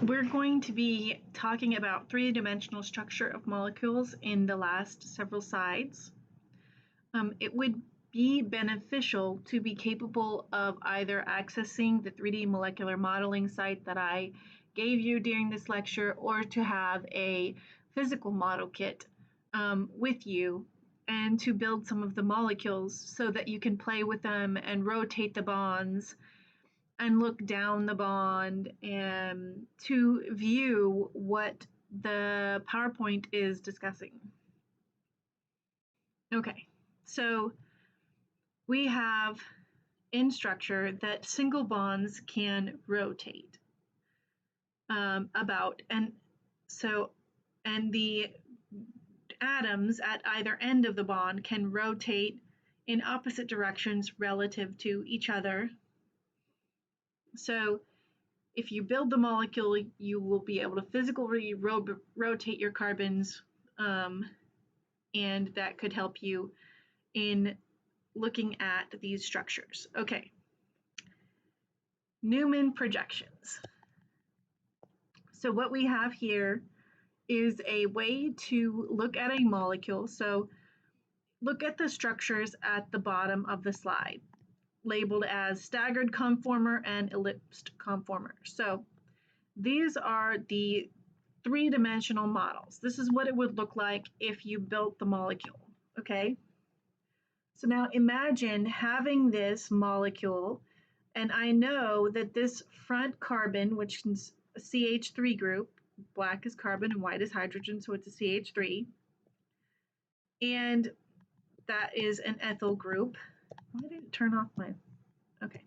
we're going to be talking about three-dimensional structure of molecules in the last several slides. It would be beneficial to be capable of either accessing the 3D molecular modeling site that I gave you during this lecture, or to have a physical model kit with you, and to build some of the molecules so that you can play with them and rotate the bonds and look down the bond and to view what the PowerPoint is discussing. Okay, so we have in structure that single bonds can rotate about, and the atoms at either end of the bond can rotate in opposite directions relative to each other. So if you build the molecule, you will be able to physically rotate your carbons, and that could help you in looking at these structures. Okay, Newman projections. So what we have here is a way to look at a molecule. So look at the structures at the bottom of the slide, labeled as staggered conformer and ellipsed conformer. So these are the three-dimensional models. This is what it would look like if you built the molecule, okay? So now imagine having this molecule, and I know that this front carbon, which is a CH3 group, black is carbon and white is hydrogen, so it's a CH3, and that is an ethyl group. Why did it turn off my, okay.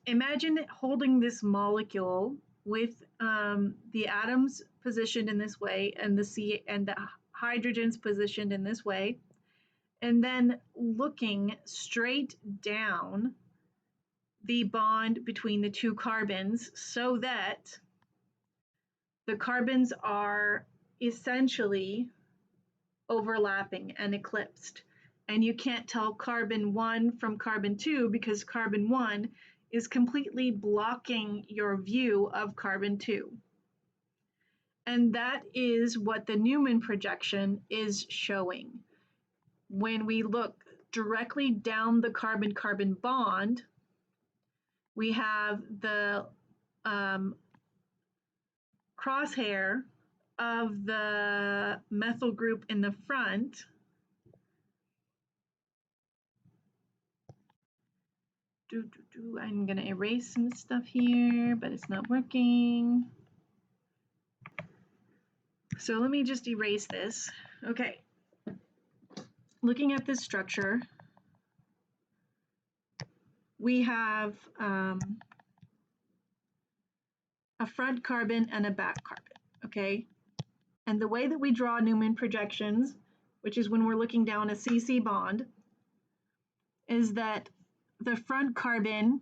Imagine holding this molecule with the atoms positioned in this way and the hydrogens positioned in this way, and then looking straight down the bond between the two carbons so that the carbons are essentially overlapping and eclipsed. And you can't tell carbon 1 from carbon 2 because carbon 1 is completely blocking your view of carbon 2. And that is what the Newman projection is showing. When we look directly down the carbon-carbon bond, we have the crosshair of the methyl group in the front, I'm going to erase some stuff here, but it's not working. So let me just erase this. Okay. Looking at this structure, we have a front carbon and a back carbon, okay? And the way that we draw Newman projections, which is when we're looking down a CC bond, is that the front carbon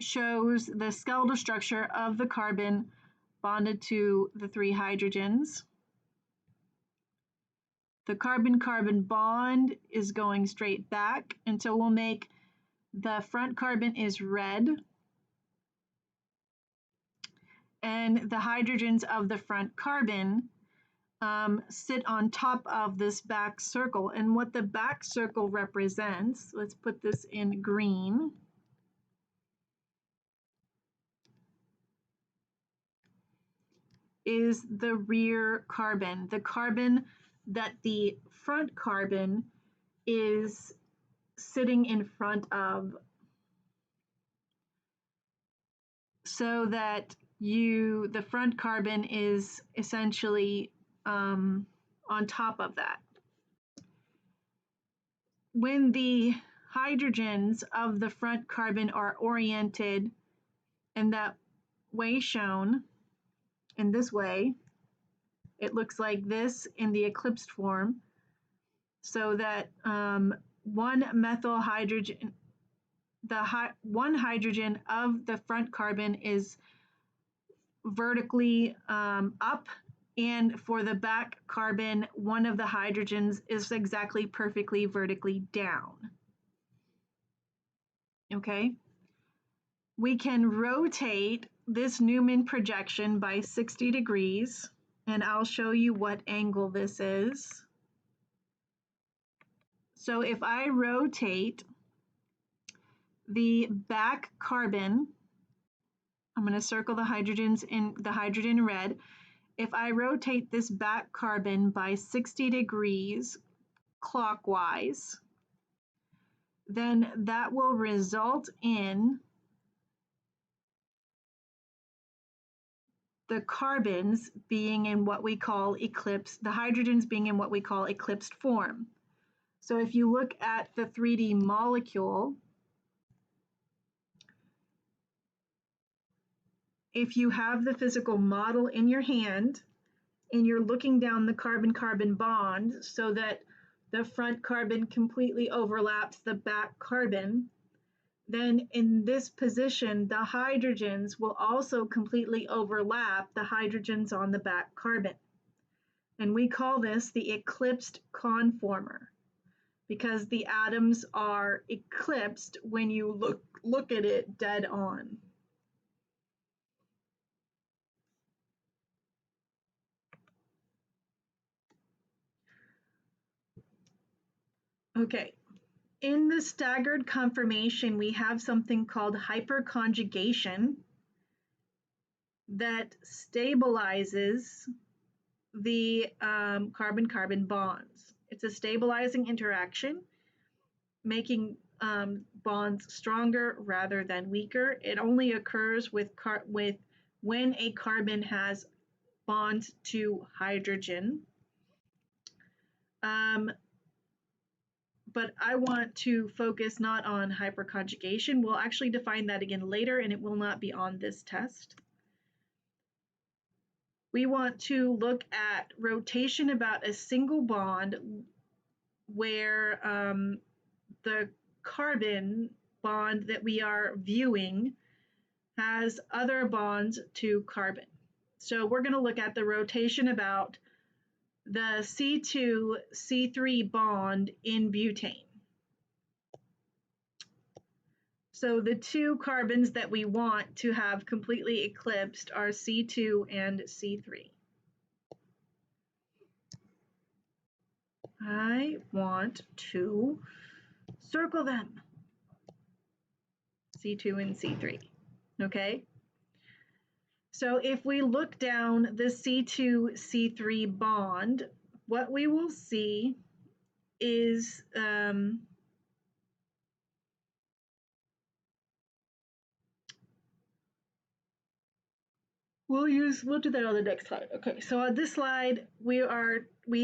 shows the skeletal structure of the carbon bonded to the three hydrogens. The carbon-carbon bond is going straight back, and so we'll make the front carbon is red, and the hydrogens of the front carbon sit on top of this back circle. And what the back circle represents, let's put this in green, is the rear carbon, the carbon that the front carbon is sitting in front of, so that the front carbon is essentially on top of that. When the hydrogens of the front carbon are oriented in that way shown, in this way, it looks like this in the eclipsed form, so that one methyl hydrogen, one hydrogen of the front carbon is vertically up, and for the back carbon, one of the hydrogens is exactly perfectly vertically down. Okay? We can rotate this Newman projection by 60 degrees, and I'll show you what angle this is. So if I rotate the back carbon, I'm going to circle the hydrogens in the hydrogen red. If I rotate this back carbon by 60 degrees clockwise, then that will result in the carbons being in what we call eclipsed, the hydrogens being in what we call eclipsed form. So if you look at the 3D molecule, if you have the physical model in your hand and you're looking down the carbon-carbon bond so that the front carbon completely overlaps the back carbon, then in this position, the hydrogens will also completely overlap the hydrogens on the back carbon. And we call this the eclipsed conformer because the atoms are eclipsed when you look at it dead on. Okay, in the staggered conformation, we have something called hyperconjugation that stabilizes the carbon-carbon bonds. It's a stabilizing interaction, making bonds stronger rather than weaker. It only occurs with when a carbon has bonds to hydrogen. But I want to focus not on hyperconjugation. We'll actually define that again later, and it will not be on this test. We want to look at rotation about a single bond where the carbon bond that we are viewing has other bonds to carbon. So we're going to look at the rotation about the C2-C3 bond in butane. So the two carbons that we want to have completely eclipsed are C2 and C3. I want to circle them, C2 and C3, okay? So if we look down the C2-C3 bond, what we will see is we'll do that on the next slide. Okay, so on this slide, we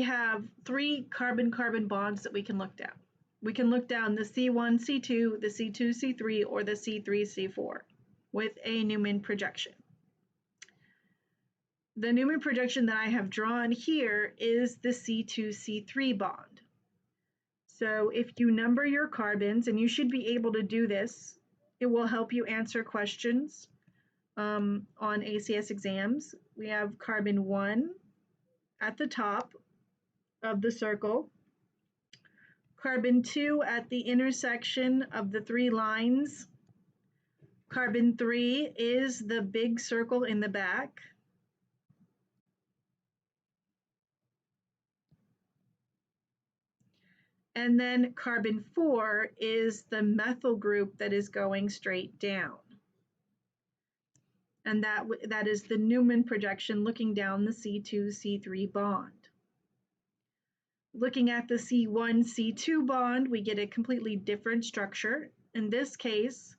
have three carbon-carbon bonds that we can look down. We can look down the C1-C2, the C2-C3, or the C3-C4 with a Newman projection. The Newman projection that I have drawn here is the C2-C3 bond. So if you number your carbons, and you should be able to do this, it will help you answer questions on ACS exams. We have carbon 1 at the top of the circle, carbon 2 at the intersection of the three lines, carbon 3 is the big circle in the back, and then carbon 4 is the methyl group that is going straight down. And that is the Newman projection looking down the C2-C3 bond. Looking at the C1-C2 bond, we get a completely different structure. In this case,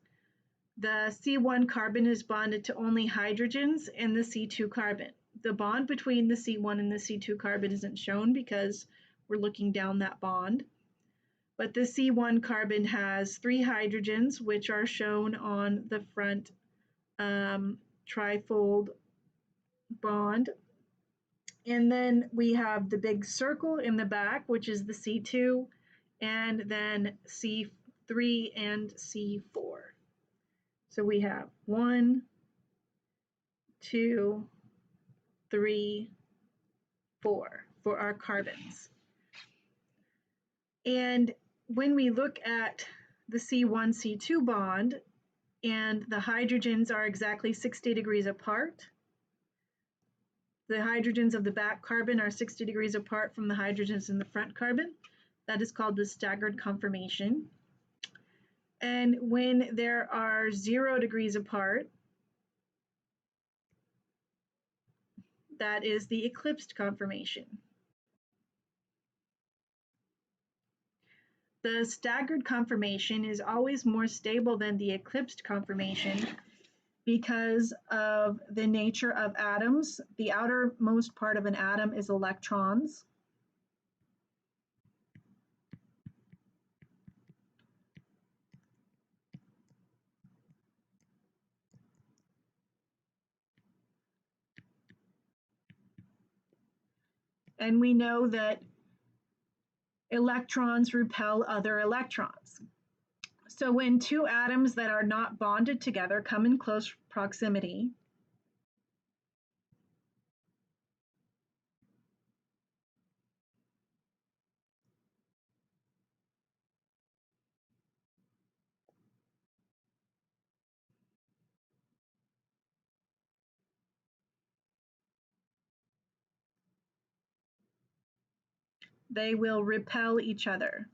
the C1 carbon is bonded to only hydrogens and the C2 carbon. The bond between the C1 and the C2 carbon isn't shown because we're looking down that bond. But the C1 carbon has 3 hydrogens, which are shown on the front trifold bond. And then we have the big circle in the back, which is the C2, and then C3 and C4. So we have 1, 2, 3, 4 for our carbons. And when we look at the C1-C2 bond, and the hydrogens are exactly 60 degrees apart. The hydrogens of the back carbon are 60 degrees apart from the hydrogens in the front carbon. That is called the staggered conformation. And when there are 0 degrees apart, that is the eclipsed conformation. The staggered conformation is always more stable than the eclipsed conformation because of the nature of atoms. The outermost part of an atom is electrons. And we know that electrons repel other electrons. So when two atoms that are not bonded together come in close proximity, they will repel each other.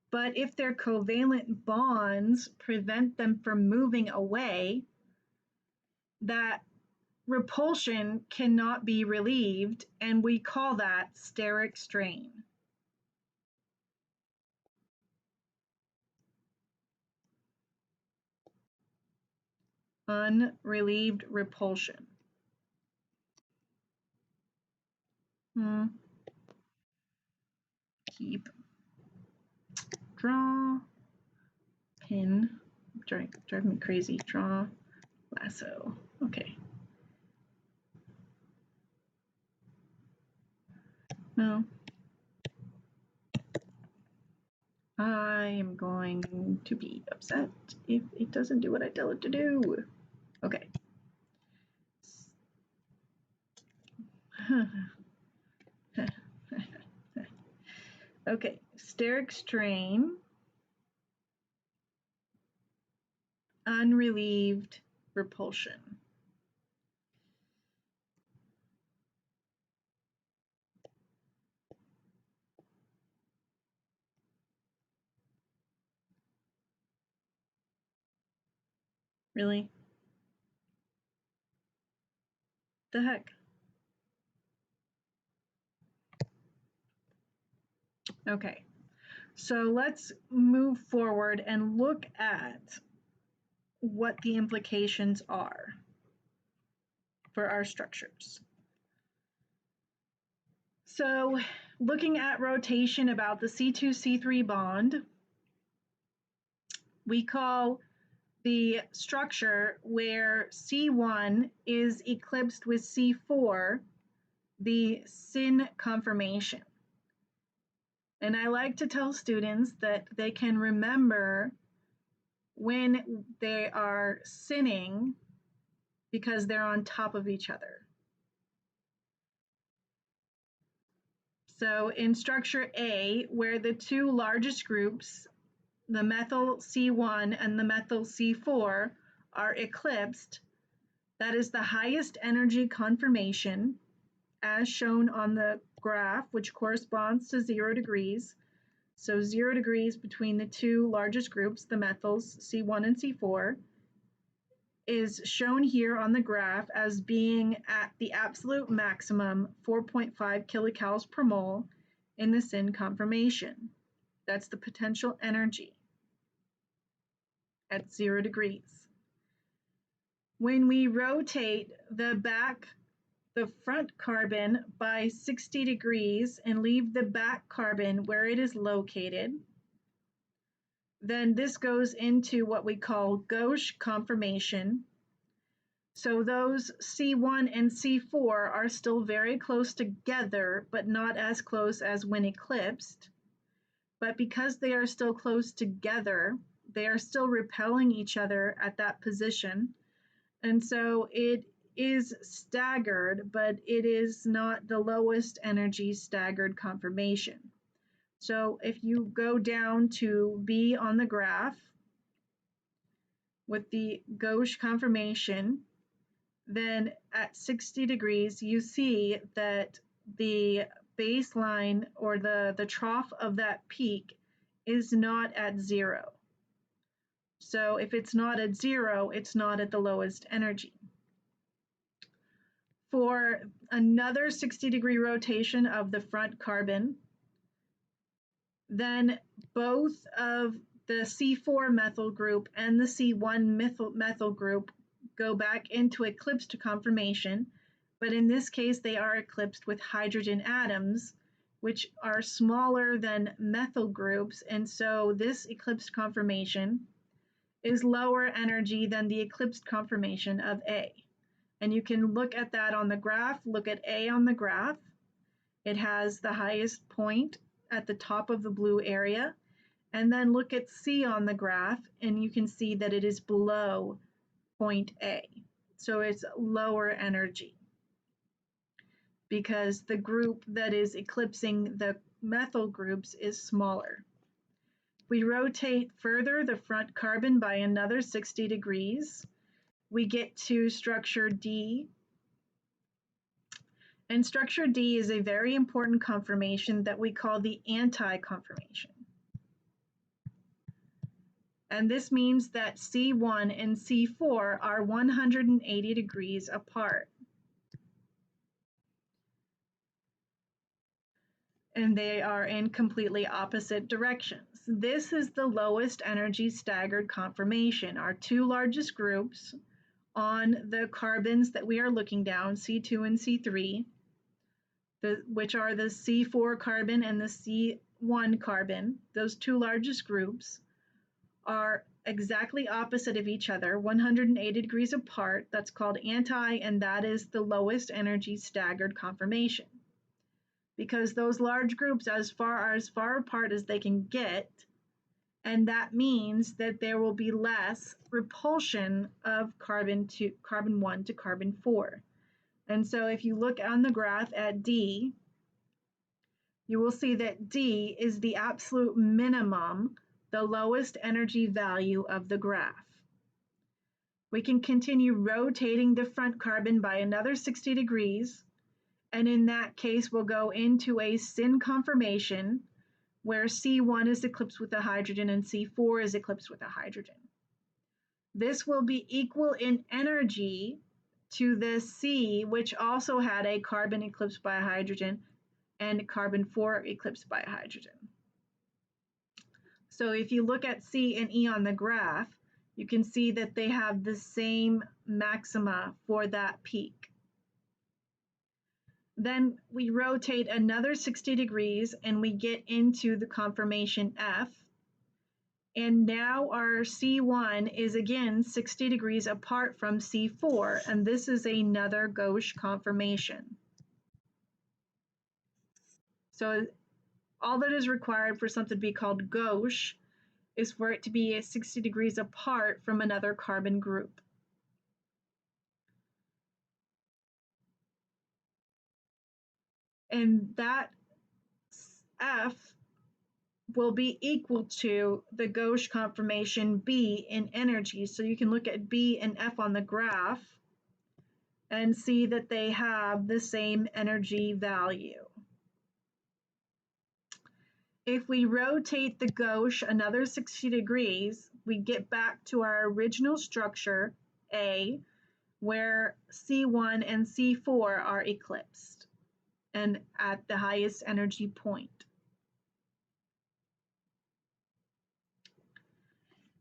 But if their covalent bonds prevent them from moving away, that repulsion cannot be relieved, and we call that steric strain. Unrelieved repulsion. Keep, draw, pin, drive me crazy, draw, lasso, okay. No. I am going to be upset if it doesn't do what I tell it to do. Okay. Okay, steric strain, unrelieved repulsion. Really? The heck? Okay, so let's move forward and look at what the implications are for our structures. So looking at rotation about the C2-C3 bond, we call the structure where C1 is eclipsed with C4 the syn conformation. And I like to tell students that they can remember when they are sinning because they're on top of each other. So in structure A, where the two largest groups, the methyl C1 and the methyl C4, are eclipsed, that is the highest energy conformation, as shown on the graph, which corresponds to 0 degrees. So 0 degrees between the two largest groups, the methyls C1 and C4, is shown here on the graph as being at the absolute maximum 4.5 kilocalories per mole in the syn conformation. That's the potential energy at 0 degrees. When we rotate the front carbon by 60 degrees and leave the back carbon where it is located, then this goes into what we call gauche conformation. So those C1 and C4 are still very close together, but not as close as when eclipsed. But because they are still close together, they are still repelling each other at that position. And so it is staggered, but it is not the lowest energy staggered conformation. So if you go down to B on the graph with the gauche conformation, then at 60 degrees, you see that the baseline or the trough of that peak is not at zero. So if it's not at zero, it's not at the lowest energy. For another 60-degree rotation of the front carbon, then both of the C4 methyl group and the C1 methyl group go back into eclipsed conformation, but in this case they are eclipsed with hydrogen atoms, which are smaller than methyl groups, and so this eclipsed conformation is lower energy than the eclipsed conformation of A. And you can look at that on the graph, look at A on the graph. It has the highest point at the top of the blue area. And then look at C on the graph, and you can see that it is below point A. So it's lower energy because the group that is eclipsing the methyl groups is smaller. We rotate further the front carbon by another 60 degrees. We get to structure D. And structure D is a very important conformation that we call the anti-conformation. And this means that C1 and C4 are 180 degrees apart. And they are in completely opposite directions. This is the lowest energy staggered conformation. Our two largest groups on the carbons that we are looking down, C2 and C3, which are the C4 carbon and the C1 carbon, those two largest groups are exactly opposite of each other, 180 degrees apart. That's called anti, and that is the lowest energy staggered conformation. Because those large groups are as far apart as they can get, and that means that there will be less repulsion of carbon 1 to carbon 4. And so if you look on the graph at D, you will see that D is the absolute minimum, the lowest energy value of the graph. We can continue rotating the front carbon by another 60 degrees, and in that case, we'll go into a syn conformation where C1 is eclipsed with a hydrogen and C4 is eclipsed with a hydrogen. This will be equal in energy to the C, which also had a carbon eclipsed by a hydrogen and carbon 4 eclipsed by a hydrogen. So if you look at C and E on the graph, you can see that they have the same maxima for that peak. Then we rotate another 60 degrees and we get into the conformation F. And now our C1 is again 60 degrees apart from C4, and this is another gauche conformation. So all that is required for something to be called gauche is for it to be 60 degrees apart from another carbon group. And that F will be equal to the gauche conformation B in energy. So you can look at B and F on the graph and see that they have the same energy value. If we rotate the gauche another 60 degrees, we get back to our original structure, A, where C1 and C4 are eclipsed and at the highest energy point.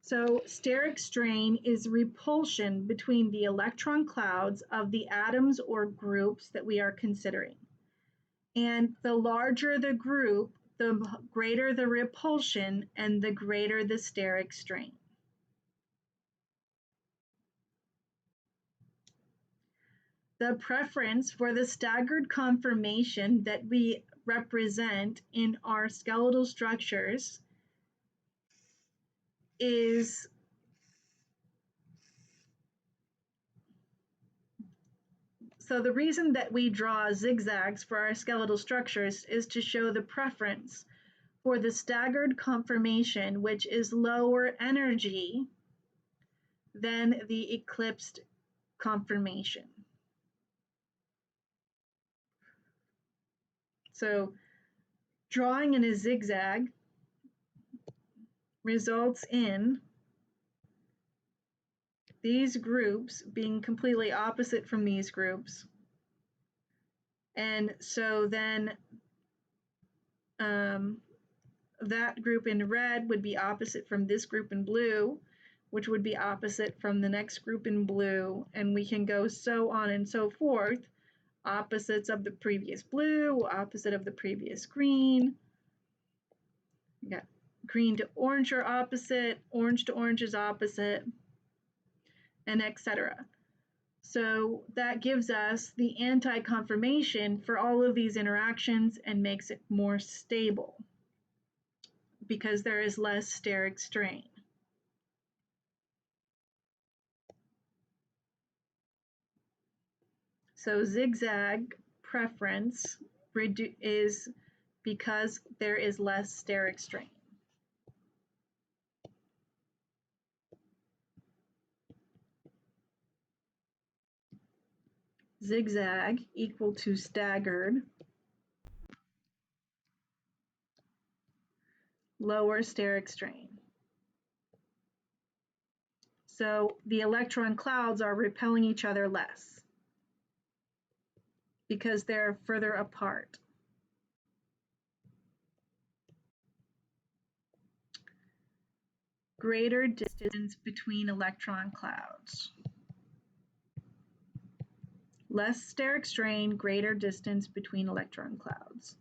So steric strain is repulsion between the electron clouds of the atoms or groups that we are considering. And the larger the group, the greater the repulsion and the greater the steric strain. The preference for the staggered conformation that we represent in our skeletal structures is so the reason that we draw zigzags for our skeletal structures is to show the preference for the staggered conformation, which is lower energy than the eclipsed conformation. So drawing in a zigzag results in these groups being completely opposite from these groups. And so then that group in red would be opposite from this group in blue, which would be opposite from the next group in blue, and we can go so on and so forth. Opposites of the previous blue, opposite of the previous green. We got green to orange are opposite, orange to orange is opposite, and etc. So that gives us the anti-conformation for all of these interactions and makes it more stable because there is less steric strain. So zigzag preference is because there is less steric strain. Zigzag equal to staggered, lower steric strain. So the electron clouds are repelling each other less because they're further apart. Greater distance between electron clouds. Less steric strain, greater distance between electron clouds.